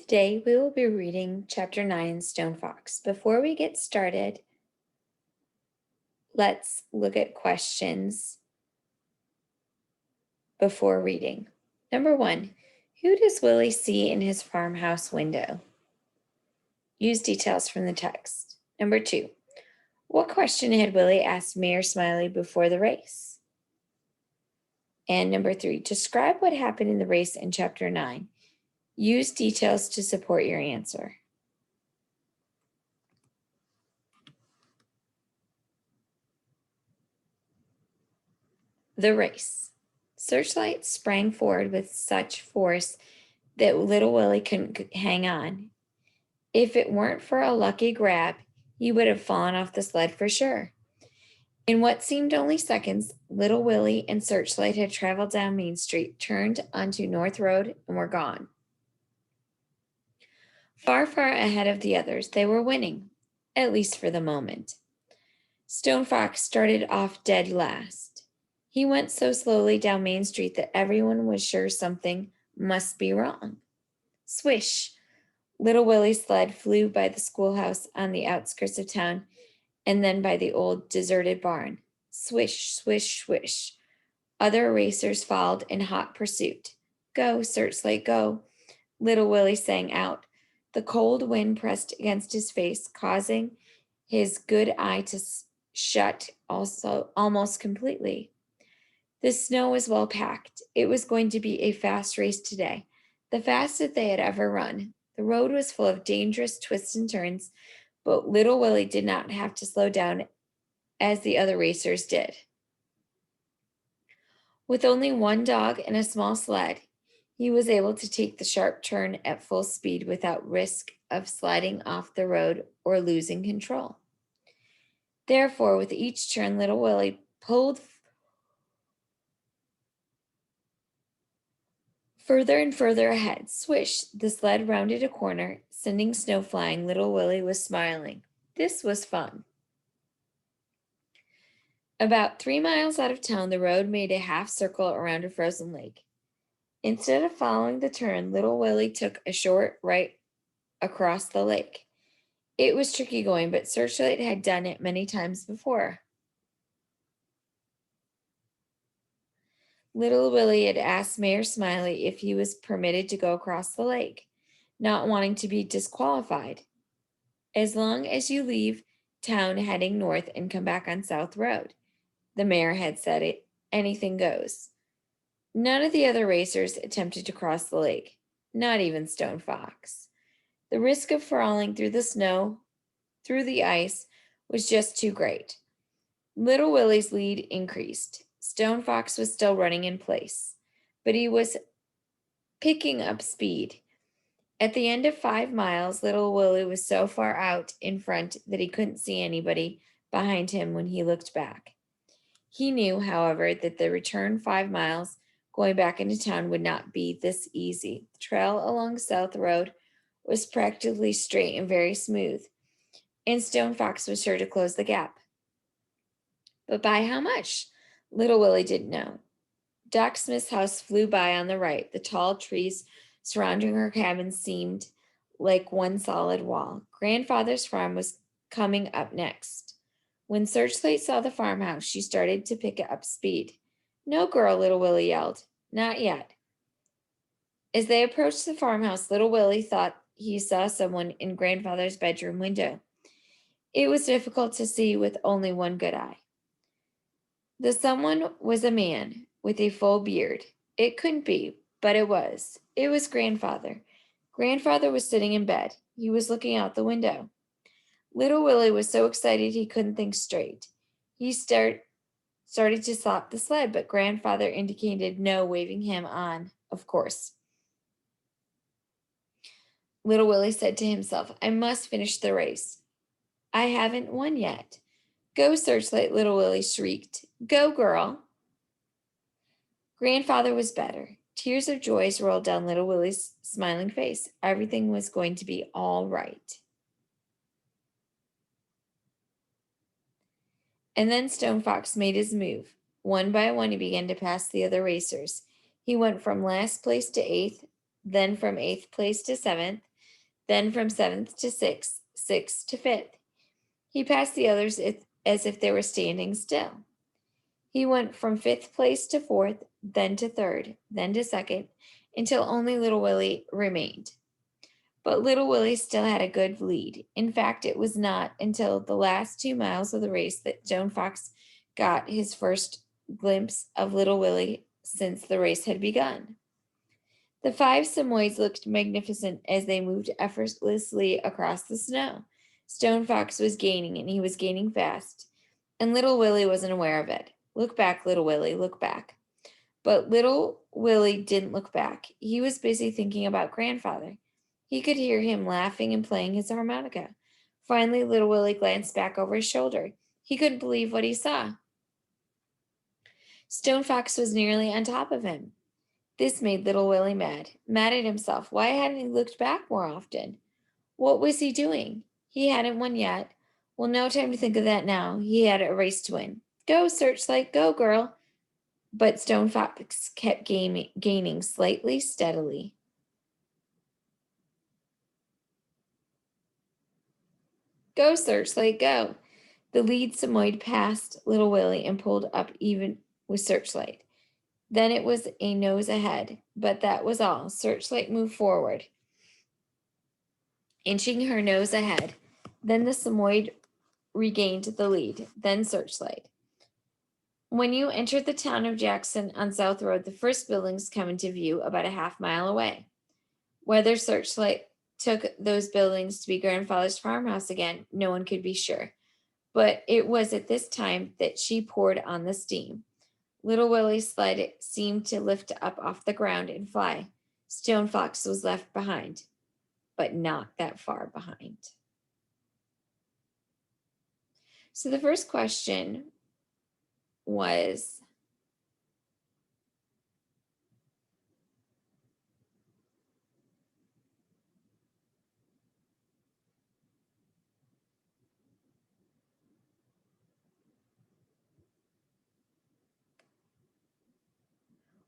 Today we will be reading Chapter 9, Stone Fox. Before we get started, let's look at questions before reading. Number 1, who does Willie see in his farmhouse window? Use details from the text. Number 2, what question had Willie asked Mayor Smiley before the race? And number 3, describe what happened in the race in Chapter 9. Use details to support your answer. The race. Searchlight sprang forward with such force that little Willie couldn't hang on. If it weren't for a lucky grab, he would have fallen off the sled for sure. In what seemed only seconds, little Willie and Searchlight had traveled down Main Street, turned onto North Road, and were gone. Far, far ahead of the others, they were winning, at least for the moment. Stone Fox started off dead last. He went so slowly down Main Street that everyone was sure something must be wrong. Swish! Little Willie's sled flew by the schoolhouse on the outskirts of town and then by the old deserted barn. Swish, swish, swish. Other racers followed in hot pursuit. Go, Searchlight, go, little Willie sang out. The cold wind pressed against his face, causing his good eye to shut also almost completely. The snow was well packed. It was going to be a fast race today, the fastest they had ever run. The road was full of dangerous twists and turns, but little Willie did not have to slow down as the other racers did. With only one dog and a small sled, he was able to take the sharp turn at full speed without risk of sliding off the road or losing control. Therefore, with each turn, little Willie pulled further and further ahead. Swish! The sled rounded a corner, sending snow flying. Little Willie was smiling. This was fun. About 3 miles out of town, the road made a half circle around a frozen lake. Instead of following the turn, little Willie took a short right across the lake. It was tricky going, but Searchlight had done it many times before. Little Willie had asked Mayor Smiley if he was permitted to go across the lake, not wanting to be disqualified. As long as you leave town heading north and come back on South Road, the mayor had said, anything goes. None of the other racers attempted to cross the lake, not even Stone Fox. The risk of falling through the snow, through the ice, was just too great. Little Willie's lead increased. Stone Fox was still running in place, but he was picking up speed. At the end of 5 miles, little Willie was so far out in front that he couldn't see anybody behind him when he looked back. He knew, however, that the return 5 miles going back into town would not be this easy. The trail along South Road was practically straight and very smooth, and Stone Fox was sure to close the gap. But by how much? Little Willie didn't know. Doc Smith's house flew by on the right. The tall trees surrounding her cabin seemed like one solid wall. Grandfather's farm was coming up next. When Searchlight saw the farmhouse, she started to pick up speed. No, girl, little Willie yelled. Not yet. As they approached the farmhouse, little Willie thought he saw someone in Grandfather's bedroom window. It was difficult to see with only one good eye. The someone was a man with a full beard. It couldn't be, but it was. It was Grandfather. Grandfather was sitting in bed. He was looking out the window. Little Willie was so excited he couldn't think straight. He started to stop the sled, but Grandfather indicated no, waving him on, of course. Little Willie said to himself, I must finish the race. I haven't won yet. Go, Searchlight, little Willie shrieked. Go, girl. Grandfather was better. Tears of joy rolled down little Willie's smiling face. Everything was going to be all right. And then Stone Fox made his move. One by one, he began to pass the other racers. He went from last place to 8th, then from 8th place to 7th, then from seventh to sixth, sixth to fifth. He passed the others as if they were standing still. He went from fifth place to fourth, then to third, then to second, until only Little Willie remained. But Little Willie still had a good lead. In fact, it was not until the last 2 miles of the race that Stone Fox got his first glimpse of Little Willie since the race had begun. The 5 Samoyeds looked magnificent as they moved effortlessly across the snow. Stone Fox was gaining, and he was gaining fast, and Little Willie wasn't aware of it. Look back, Little Willie, look back. But Little Willie didn't look back. He was busy thinking about Grandfather. He could hear him laughing and playing his harmonica. Finally, Little Willie glanced back over his shoulder. He couldn't believe what he saw. Stone Fox was nearly on top of him. This made Little Willie mad at himself. Why hadn't he looked back more often? What was he doing? He hadn't won yet. Well, no time to think of that now. He had a race to win. Go, Searchlight, go, girl. But Stone Fox kept gaining slightly, steadily. Go, Searchlight, go. The lead Samoyed passed Little Willie and pulled up even with Searchlight. Then it was a nose ahead, but that was all. Searchlight moved forward, inching her nose ahead. Then the Samoyed regained the lead, then Searchlight. When you entered the town of Jackson on South Road, the first buildings come into view about a half-mile away. Whether Searchlight took those buildings to be Grandfather's farmhouse again, no one could be sure. But it was at this time that she poured on the steam. Little Willie's sled seemed to lift up off the ground and fly. Stone Fox was left behind, but not that far behind. So the first question was,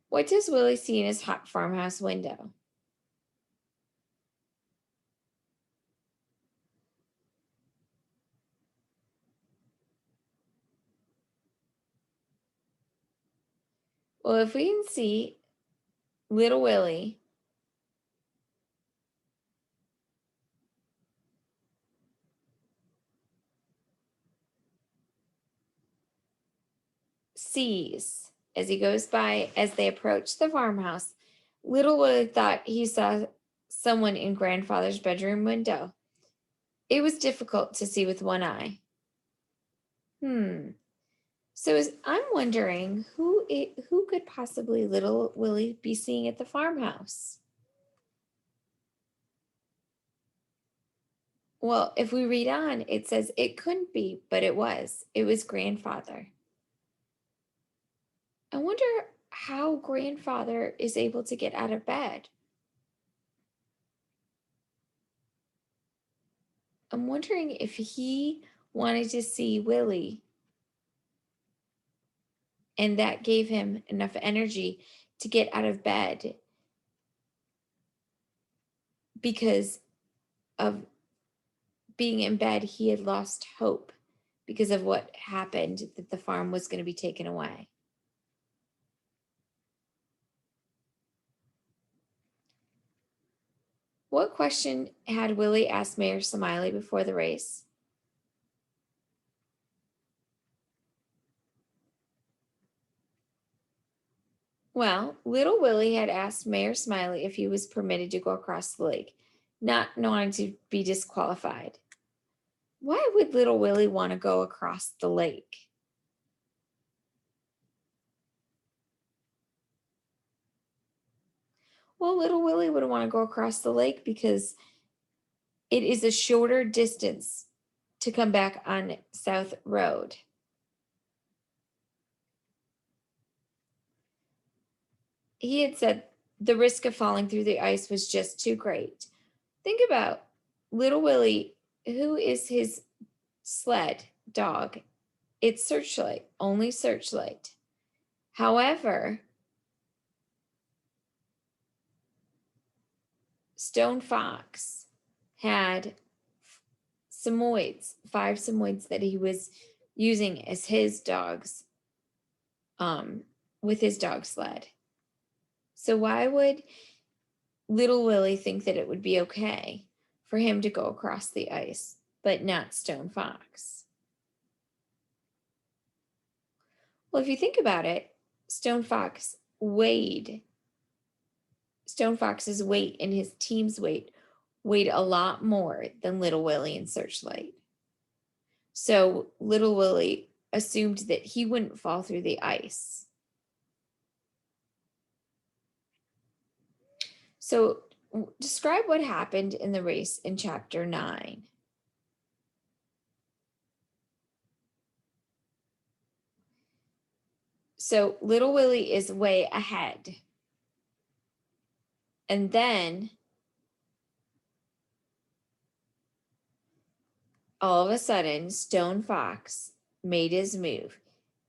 what does Willie see in his hot farmhouse window? Well, if we can see Little Willie sees as he goes by, as they approach the farmhouse, Little Willie thought he saw someone in Grandfather's bedroom window. It was difficult to see with one eye. So I'm wondering who could possibly Little Willie be seeing at the farmhouse? Well, if we read on, it says it couldn't be, but it was. It was Grandfather. I wonder how Grandfather is able to get out of bed. I'm wondering if he wanted to see Willie and that gave him enough energy to get out of bed because of being in bed, he had lost hope because of what happened, that the farm was going to be taken away. What question had Willie asked Mayor Smiley before the race? Well, Little Willie had asked Mayor Smiley if he was permitted to go across the lake, not wanting to be disqualified. Why would Little Willie want to go across the lake? Well, Little Willie would want to go across the lake because it is a shorter distance to come back on South Road. He had said the risk of falling through the ice was just too great. Think about Little Willie, who is his sled dog. It's Searchlight, only Searchlight. However, Stone Fox, had Samoyeds, 5 Samoyeds that he was using as his dogs, with his dog sled. So why would little Willie think that it would be okay for him to go across the ice, but not Stone Fox? Well, if you think about it, Stone Fox's weight and his team's weight weighed a lot more than Little Willie and Searchlight. So Little Willie assumed that he wouldn't fall through the ice. So describe what happened in the race in chapter 9. So Little Willie is way ahead. And then all of a sudden, Stone Fox made his move.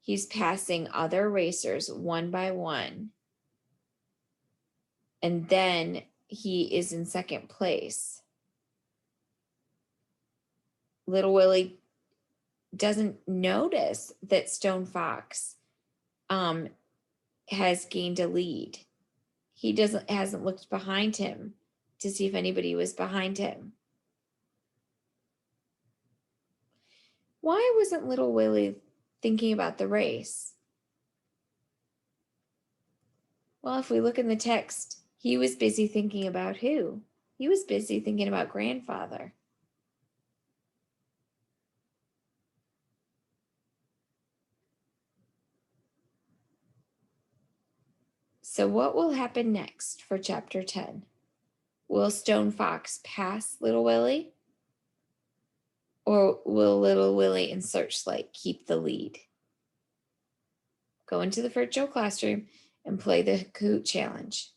He's passing other racers one by one. And then he is in second place. Little Willie doesn't notice that Stone Fox has gained a lead. He hasn't looked behind him to see if anybody was behind him. Why wasn't Little Willie thinking about the race? Well, if we look in the text, he was busy thinking about who? He was busy thinking about grandfather. So what will happen next for chapter 10? Will Stone Fox pass Little Willie? Or will Little Willie and Searchlight keep the lead? Go into the virtual classroom and play the Kahoot challenge.